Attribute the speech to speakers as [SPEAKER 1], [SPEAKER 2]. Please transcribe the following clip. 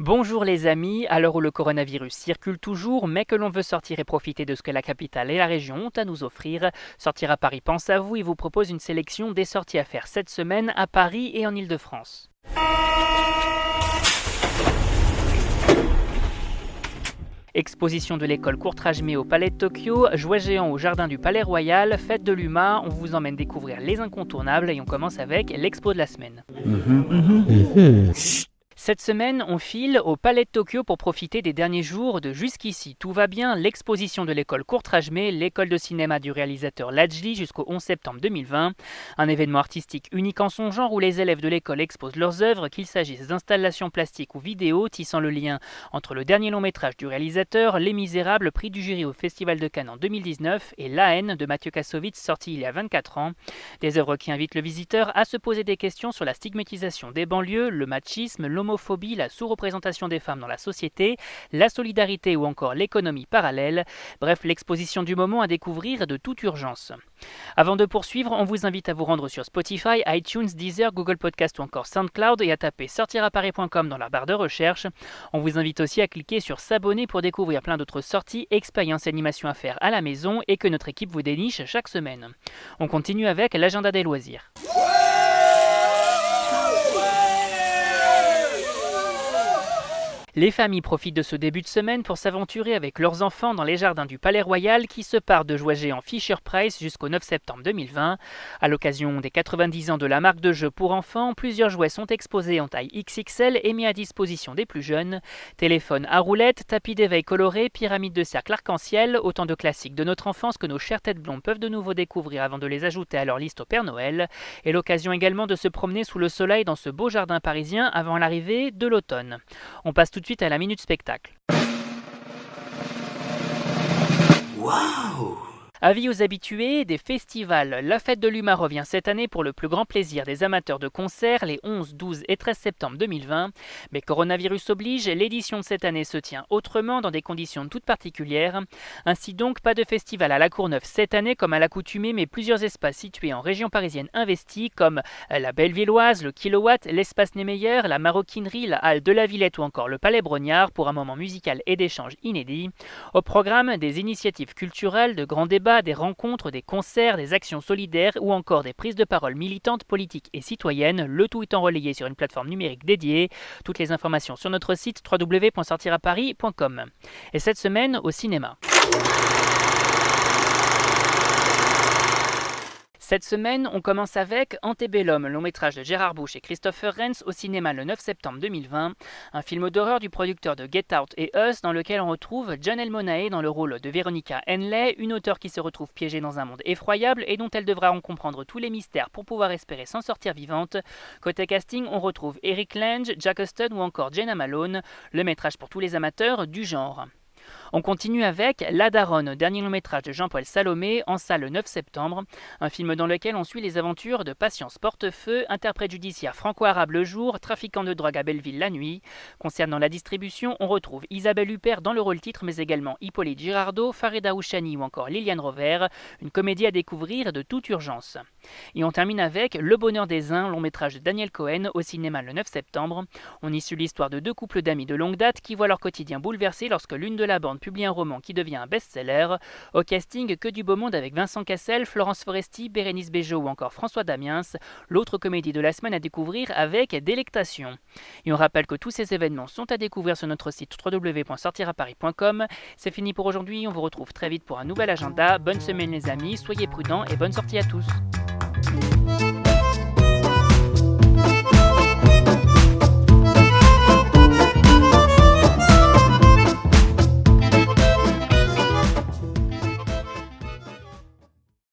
[SPEAKER 1] Bonjour les amis, à l'heure où le coronavirus circule toujours, mais que l'on veut sortir et profiter de ce que la capitale et la région ont à nous offrir, Sortir à Paris pense à vous et vous propose une sélection des sorties à faire cette semaine à Paris et en Île-de-France. Exposition de l'école Courtrajmé au Palais de Tokyo, jouets géants au jardin du Palais Royal, fête de l'UMA, on vous emmène découvrir les incontournables et on commence avec l'expo de la semaine. Cette semaine, on file au Palais de Tokyo pour profiter des derniers jours de Jusqu'ici tout va bien, l'exposition de l'école Courtrajmé, l'école de cinéma du réalisateur Lajli jusqu'au 11 septembre 2020. Un événement artistique unique en son genre où les élèves de l'école exposent leurs œuvres, qu'il s'agisse d'installations plastiques ou vidéo, tissant le lien entre le dernier long métrage du réalisateur, Les Misérables, prix du jury au Festival de Cannes en 2019, et La haine de Mathieu Kassovitz, sorti il y a 24 ans. Des œuvres qui invitent le visiteur à se poser des questions sur la stigmatisation des banlieues, le machisme, l'homophobie, la sous-représentation des femmes dans la société, la solidarité ou encore l'économie parallèle. Bref, l'exposition du moment à découvrir de toute urgence. Avant de poursuivre, on vous invite à vous rendre sur Spotify, iTunes, Deezer, Google Podcast ou encore SoundCloud et à taper sortiraparis.com dans la barre de recherche. On vous invite aussi à cliquer sur s'abonner pour découvrir plein d'autres sorties, expériences et animations à faire à la maison et que notre équipe vous déniche chaque semaine. On continue avec l'agenda des loisirs. Les familles profitent de ce début de semaine pour s'aventurer avec leurs enfants dans les jardins du Palais Royal qui se partent de jouets géants Fisher-Price jusqu'au 9 septembre 2020. À l'occasion des 90 ans de la marque de jeux pour enfants, plusieurs jouets sont exposés en taille XXL et mis à disposition des plus jeunes. Téléphones à roulettes, tapis d'éveil colorés, pyramides de cercle arc-en-ciel, autant de classiques de notre enfance que nos chères têtes blondes peuvent de nouveau découvrir avant de les ajouter à leur liste au Père Noël. Et l'occasion également de se promener sous le soleil dans ce beau jardin parisien avant l'arrivée de l'automne. On passe tout de suite à la minute spectacle. Waouh! Avis aux habitués des festivals. La fête de l'UMA revient cette année pour le plus grand plaisir des amateurs de concerts les 11, 12 et 13 septembre 2020. Mais coronavirus oblige, l'édition de cette année se tient autrement dans des conditions toutes particulières. Ainsi donc, pas de festival à la Courneuve cette année comme à l'accoutumée, mais plusieurs espaces situés en région parisienne investis comme la Bellevilloise, le Kilowatt, l'espace Niemeyer, la Maroquinerie, la Halle de la Villette ou encore le Palais Brognard pour un moment musical et d'échange inédit. Au programme, des initiatives culturelles, de grands débats, des rencontres, des concerts, des actions solidaires ou encore des prises de parole militantes, politiques et citoyennes, le tout étant relayé sur une plateforme numérique dédiée. Toutes les informations sur notre site www.sortiraparis.com. Et cette semaine, au cinéma. Cette semaine, on commence avec Antebellum, long métrage de Gérard Bush et Christopher Renz au cinéma le 9 septembre 2020, un film d'horreur du producteur de Get Out et Us dans lequel on retrouve Janelle Monáe dans le rôle de Veronica Henley, une auteure qui se retrouve piégée dans un monde effroyable et dont elle devra en comprendre tous les mystères pour pouvoir espérer s'en sortir vivante. Côté casting, on retrouve Eric Lange, Jack Huston ou encore Jenna Malone, le métrage pour tous les amateurs du genre. On continue avec La Daronne, dernier long métrage de Jean-Paul Salomé, en salle le 9 septembre, un film dans lequel on suit les aventures de Patience Portefeu, interprète judiciaire franco-arabe le jour, trafiquant de drogue à Belleville la nuit. Concernant la distribution, on retrouve Isabelle Huppert dans le rôle titre, mais également Hippolyte Girardot, Farida Ouchani ou encore Liliane Rover, une comédie à découvrir de toute urgence. Et on termine avec Le Bonheur des uns, long métrage de Daniel Cohen, au cinéma le 9 septembre. On y suit l'histoire de deux couples d'amis de longue date qui voient leur quotidien bouleversé lorsque l'une de la bande publie un roman qui devient un best-seller. Au casting, que du beau monde avec Vincent Cassel, Florence Foresti, Bérénice Bejo ou encore François Damiens, l'autre comédie de la semaine à découvrir avec délectation. Et on rappelle que tous ces événements sont à découvrir sur notre site www.sortiraparis.com. C'est fini pour aujourd'hui, on vous retrouve très vite pour un nouvel agenda. Bonne semaine les amis, soyez prudents et bonne sortie à tous.